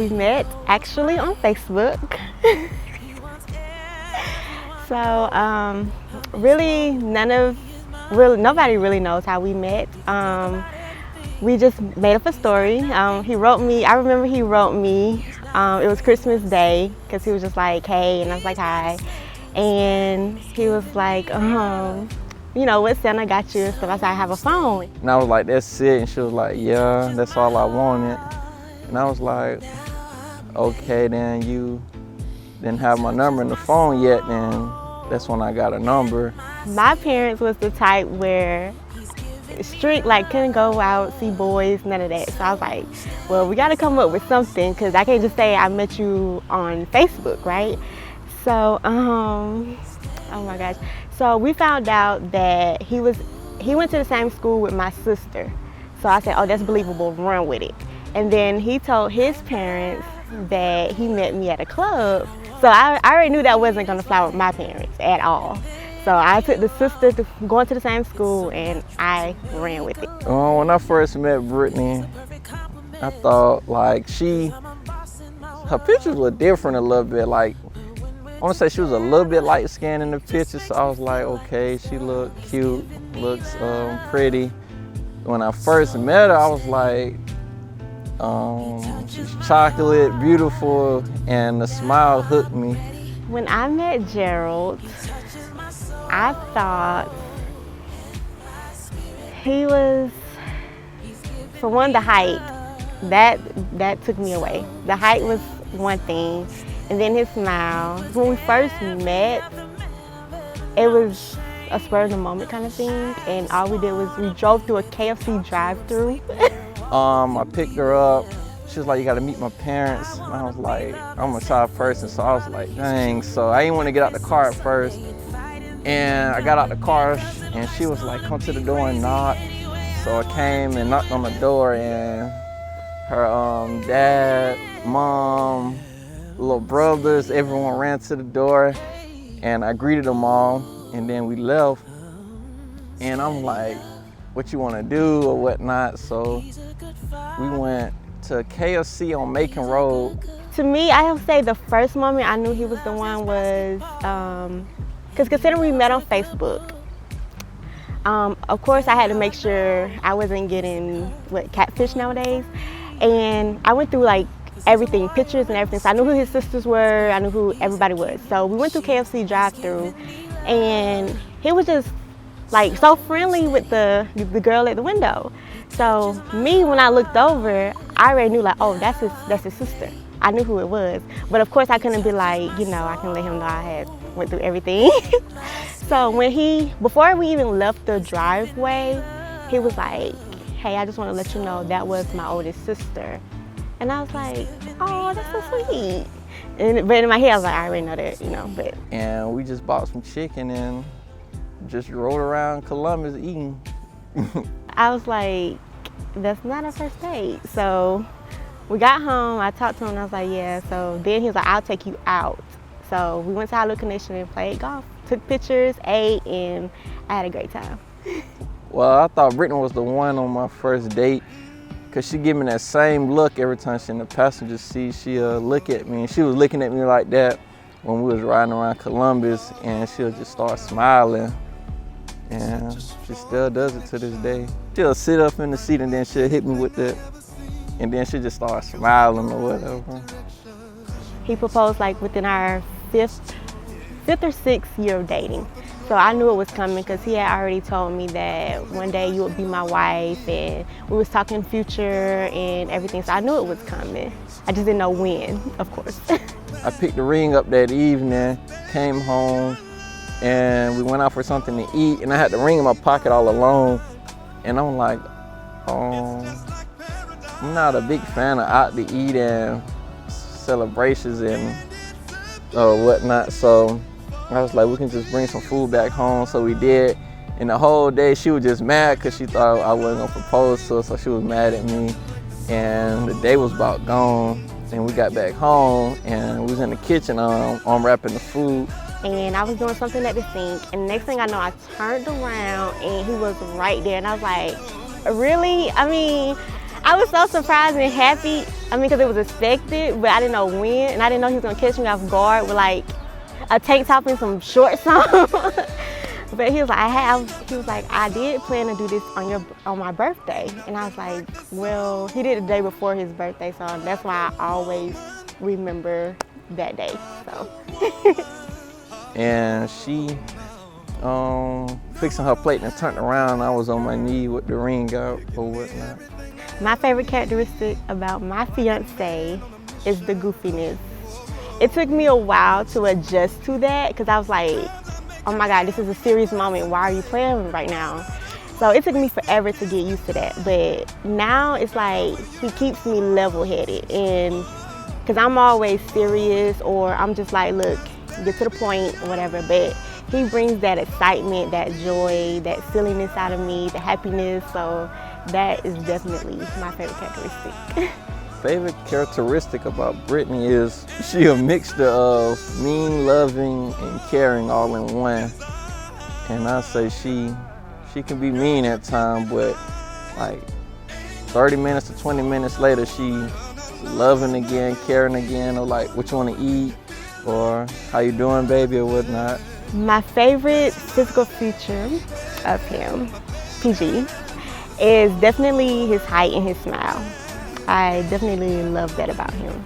we met actually on Facebook. So really nobody really knows how we met. We just made up a story. He wrote me, I remember he wrote me, it was Christmas Day, because he was just like, hey, and I was like, hi. And he was like, you know, what Santa got you and stuff. I said, I have a phone. And I was like, that's it. And she was like, yeah, that's all I wanted. And I was like, okay, then you didn't have my number in the phone yet, then that's when I got a number. My parents was the type where strict, like couldn't go out, see boys, none of that. So I was like, well, we gotta come up with something, because I can't just say I met you on Facebook, right? So, oh my gosh. So we found out that he went to the same school with my sister. So I said, oh, that's believable, run with it. And then he told his parents that he met me at a club. So I already knew that wasn't gonna fly with my parents at all. So I took the sister to going to the same school, and I ran with it. When I first met Brittany, I thought like her pictures were different a little bit. Like, I want to say she was a little bit light skinned in the picture, so I was like, okay, she looked cute, looks pretty. When I first met her, I was like, she's chocolate, beautiful, and the smile hooked me. When I met Gerald, I thought he was, for one, the height. That took me away. The height was one thing, and then his smile. When we first met, it was a spur of the moment kind of thing, and all we did was we drove through a KFC drive-through. I picked her up. She was like, you gotta meet my parents. And I was like, I'm a shy person, so I was like, dang. So I didn't want to get out the car at first. And I got out the car, and she was like, come to the door and knock. So I came and knocked on the door, and her dad, mom, little brothers, everyone ran to the door, and I greeted them all, and then we left. And I'm like, what you want to do or whatnot? So we went to KFC on Macon Road. To me, I would say the first moment I knew he was the one was, because considering we met on Facebook, of course I had to make sure I wasn't getting catfish nowadays. And I went through like everything, pictures and everything. So I knew who his sisters were, I knew who everybody was. So we went through KFC drive-through, and he was just like so friendly with the girl at the window. So me, when I looked over, I already knew like, oh, that's his sister. I knew who it was. But of course I couldn't be like, you know, I can let him know I had went through everything. So before we even left the driveway, he was like, hey, I just want to let you know that was my oldest sister. And I was like, oh, that's so sweet. But in my head, I was like, I already know that, you know. And we just bought some chicken and just rode around Columbus eating. I was like, that's not a first date. So we got home, I talked to him, and I was like, yeah. So then he was like, I'll take you out. So we went to Hollywood Connection and played golf, took pictures, ate, and I had a great time. Well, I thought Brittany was the one on my first date, because she gave me that same look every time she in the passenger seat. She look at me, and she was looking at me like that when we was riding around Columbus, and she'll just start smiling. And she still does it to this day. She'll sit up in the seat, and then she'll hit me with it, and then she'll just start smiling or whatever. He proposed like within our fifth or sixth year of dating. So I knew it was coming, because he had already told me that one day you would be my wife, and we was talking future and everything. So I knew it was coming. I just didn't know when, of course. I picked the ring up that evening, came home, and we went out for something to eat, and I had the ring in my pocket all alone. And I'm like, I'm not a big fan of out to eat and celebrations and whatnot. So I was like, we can just bring some food back home. So we did. And the whole day she was just mad because she thought I wasn't gonna propose to her, so she was mad at me. And the day was about gone. And we got back home, and we was in the kitchen unwrapping the food. And I was doing something at the sink, and the next thing I know, I turned around and he was right there. And I was like, really? I mean, I was so surprised and happy. I mean, because it was expected, but I didn't know when, and I didn't know he was gonna catch me off guard with like a tank top and some shorts on. But he was like, I did plan to do this on my birthday, and I was like, well, he did the day before his birthday, so that's why I always remember that day. So. And she fixing her plate and turned around. I was on my knee with the ring out or whatnot. My favorite characteristic about my fiance is the goofiness. It took me a while to adjust to that because I was like, oh my God, this is a serious moment. Why are you playing right now? So it took me forever to get used to that. But now it's like he keeps me level-headed, and because I'm always serious, or I'm just like, look, get to the point or whatever. But he brings that excitement, that joy, that silliness out of me, the happiness. So that is definitely my favorite characteristic. Favorite characteristic about Brittany is she a mixture of mean, loving, and caring all in one. And I say she can be mean at times, but like 30 minutes to 20 minutes later, she loving again, caring again, or like what you want to eat, or how you doing, baby, or whatnot. My favorite physical feature of him, PG, is definitely his height and his smile. I definitely love that about him.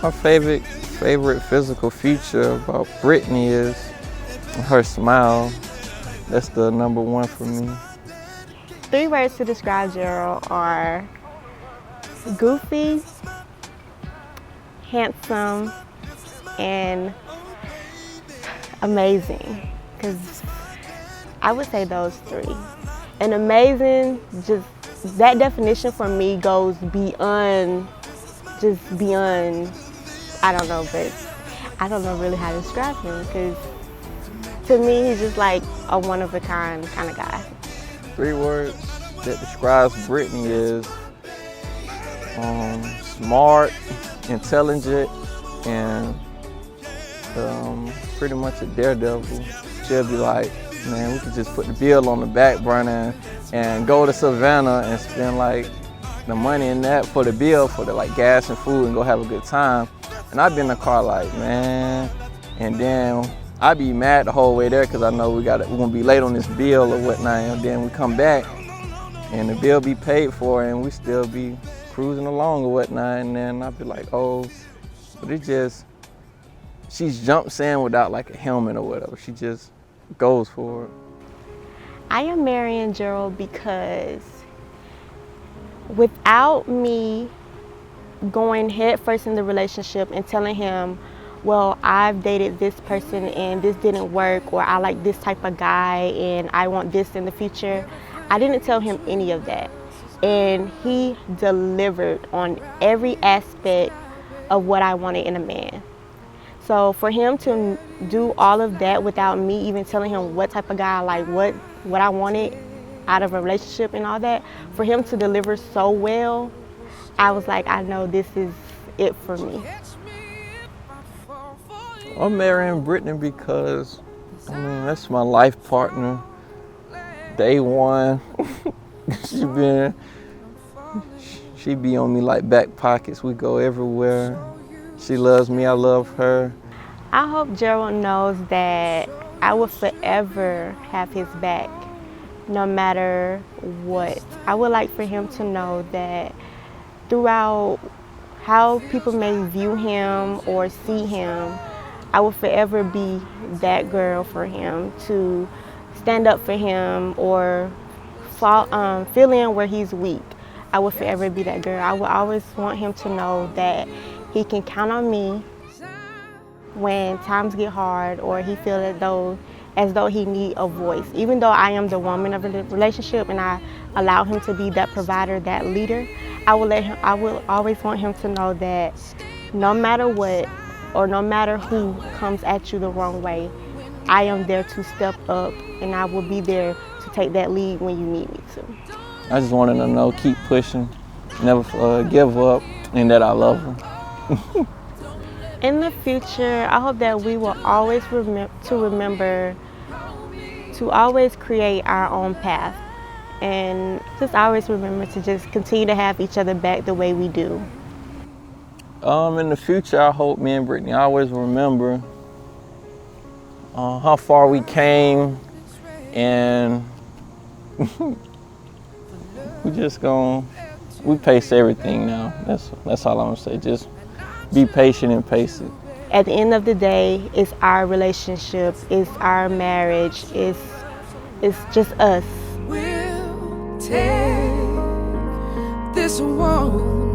My favorite physical feature about Brittany is her smile. That's the number one for me. 3 words to describe Gerald are goofy, handsome, and amazing. Because I would say those 3. And amazing, just that definition for me goes beyond, I don't know, but I don't know really how to describe him, because to me, he's just like a one-of-a-kind kind of guy. 3 words that describes Brittany is smart, intelligent, and pretty much a daredevil. She'll be like, man, we could just put the bill on the back burner and go to Savannah and spend like the money in that for the bill for the like gas and food and go have a good time. And I'd be in the car like, man, and then I'd be mad the whole way there because I know we're gonna be late on this bill or whatnot. And then we come back and the bill be paid for and we still be cruising along or whatnot. And then I'd be like, oh, but it just, she jumps in without like a helmet or whatever. She just goes for it. I am marrying Gerald because without me going head first in the relationship and telling him, well, I've dated this person and this didn't work, or I like this type of guy and I want this in the future, I didn't tell him any of that. And he delivered on every aspect of what I wanted in a man. So for him to do all of that without me even telling him what type of guy I like, what I wanted out of a relationship and all that, for him to deliver so well, I was like, I know this is it for me. I'm marrying Brittany because, I mean, that's my life partner. Day one, she be on me like back pockets. We go everywhere. She loves me, I love her. I hope Gerald knows that I will forever have his back, no matter what. I would like for him to know that throughout how people may view him or see him, I will forever be that girl for him, to stand up for him or fill in where he's weak. I will forever be that girl. I will always want him to know that he can count on me when times get hard or he feels as though he needs a voice. Even though I am the woman of the relationship and I allow him to be that provider, that leader, I will always want him to know that no matter what or no matter who comes at you the wrong way, I am there to step up and I will be there to take that lead when you need me to. I just wanted to know, keep pushing, never give up, and that I love her. In the future, I hope that we will always remember to always create our own path and just always remember to just continue to have each other back the way we do. In the future, I hope me and Brittany always remember how far we came, and we pace everything now. That's all I'm gonna say. Just be patient and pace it. At the end of the day, it's our relationship, it's our marriage, it's just us. We'll take this one